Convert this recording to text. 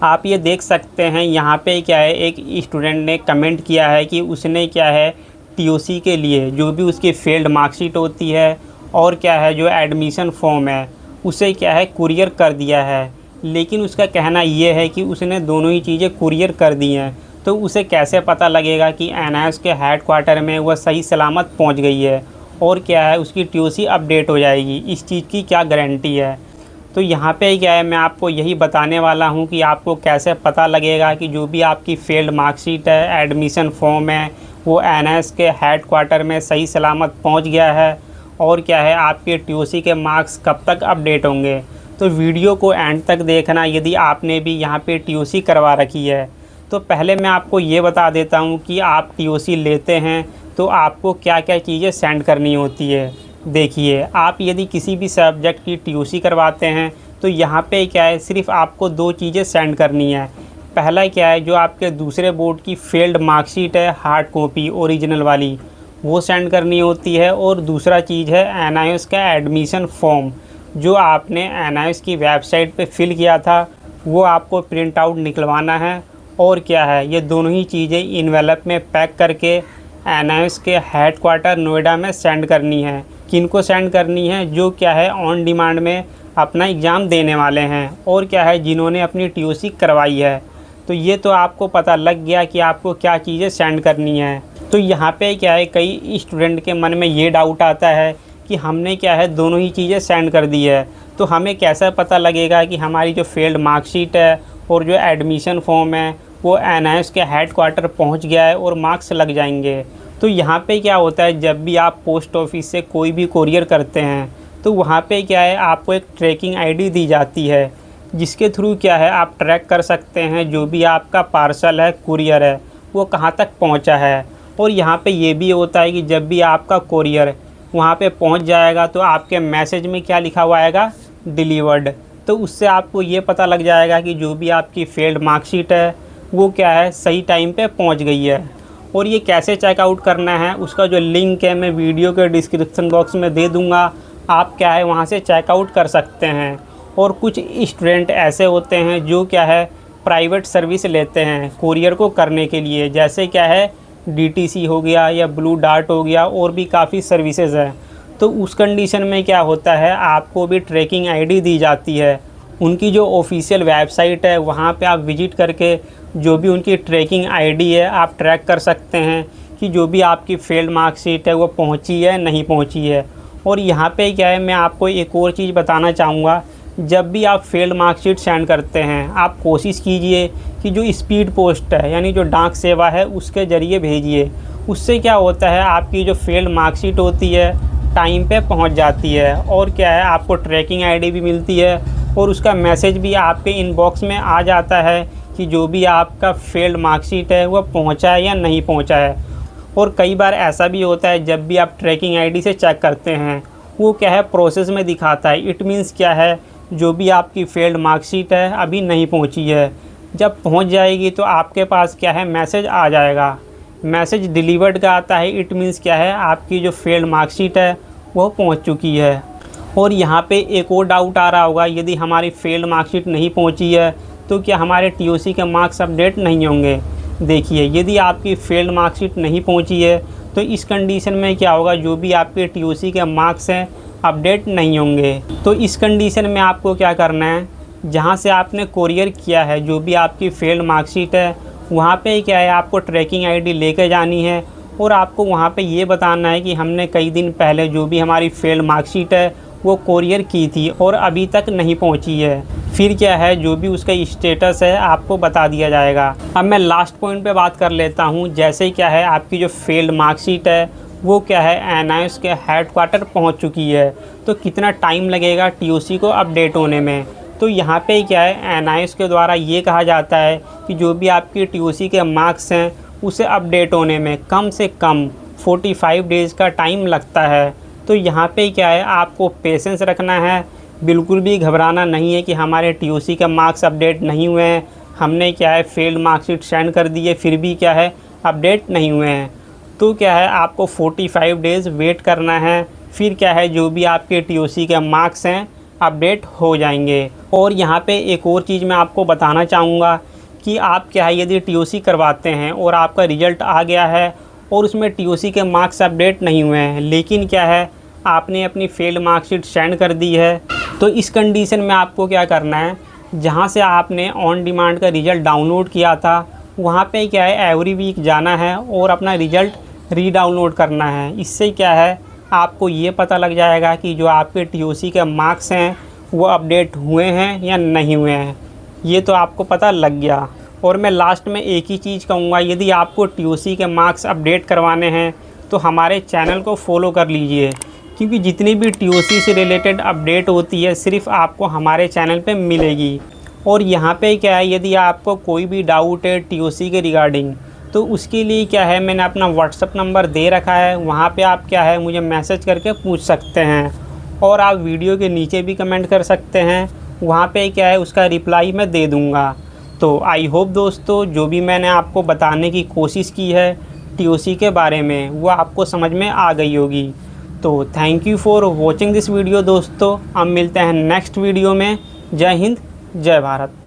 आप ये देख सकते हैं यहाँ पे क्या है, एक स्टूडेंट ने कमेंट किया है कि उसने क्या है टीओसी के लिए जो भी उसकी फेल्ड मार्कशीट होती है और क्या है जो एडमिशन फॉर्म है उसे क्या है कुरियर कर दिया है। लेकिन उसका कहना ये है कि उसने दोनों ही चीज़ें कुरियर कर दी हैं, तो उसे कैसे पता लगेगा कि एनआईएस के हेड क्वार्टर में वह सही सलामत पहुंच गई है और क्या है उसकी टीओसी अपडेट हो जाएगी, इस चीज़ की क्या गारंटी है। तो यहाँ पे क्या है, मैं आपको यही बताने वाला हूँ कि आपको कैसे पता लगेगा कि जो भी आपकी फेल्ड मार्कशीट है, एडमिशन फॉर्म है, वो एनआईएस के हेड क्वार्टर में सही सलामत पहुँच गया है और क्या है आपके टीओसी के मार्क्स कब तक अपडेट होंगे। तो वीडियो को एंड तक देखना यदि आपने भी यहाँ पे टीओसी करवा रखी है। तो पहले मैं आपको ये बता देता हूँ कि आप टीओसी लेते हैं तो आपको क्या क्या चीज़ें सेंड करनी होती है। देखिए, आप यदि किसी भी सब्जेक्ट की टीओसी करवाते हैं तो यहाँ पे क्या है, सिर्फ आपको दो चीज़ें सेंड करनी है। पहला क्या है, जो आपके दूसरे बोर्ड की फेल्ड मार्कशीट है हार्ड कॉपी ओरिजिनल वाली, वो सेंड करनी होती है। और दूसरा चीज़ है एनआईएस का एडमिशन फॉर्म, जो आपने एनआईएस की वेबसाइट पे फिल किया था वो आपको प्रिंट आउट निकलवाना है। और क्या है, ये दोनों ही चीज़ें इन्वेलप में पैक करके एनआईएस के हेड क्वार्टर नोएडा में सेंड करनी है। किनको सेंड करनी है, जो क्या है ऑन डिमांड में अपना एग्ज़ाम देने वाले हैं और क्या है जिन्होंने अपनी टीओसी करवाई है। तो ये तो आपको पता लग गया कि आपको क्या चीज़ें सेंड करनी है। तो यहाँ पे क्या है, कई स्टूडेंट के मन में ये डाउट आता है कि हमने क्या है दोनों ही चीज़ें सेंड कर दी है, तो हमें कैसा पता लगेगा कि हमारी जो फेल्ड मार्कशीट है और जो एडमिशन फॉर्म है वो एनआईएस के हेड क्वार्टर पहुँच गया है और मार्क्स लग जाएंगे। तो यहाँ पे क्या होता है, जब भी आप पोस्ट ऑफिस से कोई भी कोरियर करते हैं तो वहाँ पे क्या है आपको एक ट्रैकिंग आईडी दी जाती है, जिसके थ्रू क्या है आप ट्रैक कर सकते हैं जो भी आपका पार्सल है, कुरियर है, वो कहाँ तक पहुँचा है। और यहाँ पे ये भी होता है कि जब भी आपका कुरियर वहाँ पे पहुँच जाएगा तो आपके मैसेज में क्या लिखा हुआ आएगा, डिलीवर्ड। तो उससे आपको ये पता लग जाएगा कि जो भी आपकी फेल्ड मार्कशीट है वो क्या है सही टाइम पे पहुँच गई है। और ये कैसे चेकआउट करना है उसका जो लिंक है मैं वीडियो के डिस्क्रिप्शन बॉक्स में दे दूँगा, आप क्या है वहाँ से चेकआउट कर सकते हैं। और कुछ स्टूडेंट ऐसे होते हैं जो क्या है प्राइवेट सर्विस लेते हैं कुरियर को करने के लिए, जैसे क्या है डीटीसी हो गया या ब्लू डार्ट हो गया, और भी काफ़ी सर्विसेज हैं। तो उस कंडीशन में क्या होता है, आपको भी ट्रैकिंग आईडी दी जाती है। उनकी जो ऑफिशियल वेबसाइट है वहाँ पे आप विजिट करके जो भी उनकी ट्रैकिंग आईडी है आप ट्रैक कर सकते हैं कि जो भी आपकी फेल्ड मार्कशीट है वो पहुँची है नहीं पहुँची है। और यहाँ पे क्या है, मैं आपको एक और चीज़ बताना चाहूँगा, जब भी आप फेल्ड मार्कशीट सेंड करते हैं आप कोशिश कीजिए कि जो स्पीड पोस्ट है यानी जो डाक सेवा है उसके ज़रिए भेजिए। उससे क्या होता है, आपकी जो फेल्ड मार्कशीट होती है टाइम पे पहुंच जाती है और क्या है आपको ट्रैकिंग आईडी भी मिलती है और उसका मैसेज भी आपके इनबॉक्स में आ जाता है कि जो भी आपका फेल्ड मार्कशीट है वो पहुंचा है या नहीं पहुंचा है। और कई बार ऐसा भी होता है, जब भी आप ट्रैकिंग आईडी से चेक करते हैं वो क्या है प्रोसेस में दिखाता है। इट मीन्स क्या है, जो भी आपकी फेल्ड मार्कशीट है अभी नहीं पहुंची है, जब पहुंच जाएगी तो आपके पास क्या है मैसेज आ जाएगा। मैसेज डिलीवर्ड का आता है, इट मीन्स क्या है आपकी जो फेल्ड मार्कशीट है वो पहुंच चुकी है। और यहाँ पे एक और डाउट आ रहा होगा, यदि हमारी फेल्ड मार्कशीट नहीं पहुंची है तो क्या हमारे टीओसी के मार्क्स अपडेट नहीं होंगे। देखिए, यदि आपकी फेल्ड मार्कशीट नहीं पहुंची है तो इस कंडीशन में क्या होगा, जो भी आपके टीओसी के मार्क्स हैं अपडेट नहीं होंगे। तो इस कंडीशन में आपको क्या करना है, जहाँ से आपने कोरियर किया है जो भी आपकी फेल्ड मार्कशीट है वहाँ पे क्या है आपको ट्रैकिंग आईडी लेकर जानी है और आपको वहाँ पे ये बताना है कि हमने कई दिन पहले जो भी हमारी फेल्ड मार्कशीट है वो कोरियर की थी और अभी तक नहीं पहुँची है। फिर क्या है, जो भी उसका स्टेटस है आपको बता दिया जाएगा। अब मैं लास्ट पॉइंट पे बात कर लेता हूँ, जैसे क्या है आपकी जो फेल्ड मार्कशीट है वो क्या है एनआईएस के हेड क्वार्टर पहुँच चुकी है, तो कितना टाइम लगेगा टीओसी को अपडेट होने में। तो यहाँ पे क्या है एनआईएस के द्वारा ये कहा जाता है कि जो भी आपकी टीओसी के मार्क्स हैं उसे अपडेट होने में कम से कम 45 डेज़ का टाइम लगता है। तो यहाँ पे क्या है आपको पेशेंस रखना है, बिल्कुल भी घबराना नहीं है कि हमारे टीओसी के मार्क्स अपडेट नहीं हुए हैं, हमने क्या है फेल्ड मार्कशीट सेंड कर दी है फिर भी क्या है अपडेट नहीं हुए हैं। तो क्या है आपको 45 डेज़ वेट करना है। फिर क्या है जो भी आपके टीओसी के मार्क्स हैं अपडेट हो जाएंगे। और यहाँ पे एक और चीज़ मैं आपको बताना चाहूँगा कि आप क्या है, यदि टीओसी करवाते हैं और आपका रिज़ल्ट आ गया है और उसमें टीओसी के मार्क्स अपडेट नहीं हुए हैं, लेकिन क्या है आपने अपनी फेल्ड मार्कशीट सेंड कर दी है, तो इस कंडीशन में आपको क्या करना है, जहाँ से आपने ऑन डिमांड का रिज़ल्ट डाउनलोड किया था वहाँ पे क्या है एवरी वीक जाना है और अपना रिज़ल्ट रीडाउनलोड करना है। इससे क्या है आपको ये पता लग जाएगा कि जो आपके टीओसी के मार्क्स हैं वो अपडेट हुए हैं या नहीं हुए हैं, ये तो आपको पता लग गया। और मैं लास्ट में एक ही चीज़ कहूँगा, यदि आपको टीओसी के मार्क्स अपडेट करवाने हैं तो हमारे चैनल को फॉलो कर लीजिए, क्योंकि जितनी भी टीओसी से रिलेटेड अपडेट होती है सिर्फ आपको हमारे चैनल पे मिलेगी। और यहाँ पे क्या है, यदि आपको कोई भी डाउट है टीओसी के रिगार्डिंग, तो उसके लिए क्या है मैंने अपना व्हाट्सअप नंबर दे रखा है, वहाँ पे आप क्या है मुझे मैसेज करके पूछ सकते हैं। और आप वीडियो के नीचे भी कमेंट कर सकते हैं, वहाँ पे क्या है उसका रिप्लाई मैं दे दूँगा। तो आई होप दोस्तों जो भी मैंने आपको बताने की कोशिश की है टीओसी के बारे में वो आपको समझ में आ गई होगी। तो thank you for watching this video दोस्तों। अब मिलते हैं नेक्स्ट वीडियो में। जय हिंद, जय भारत।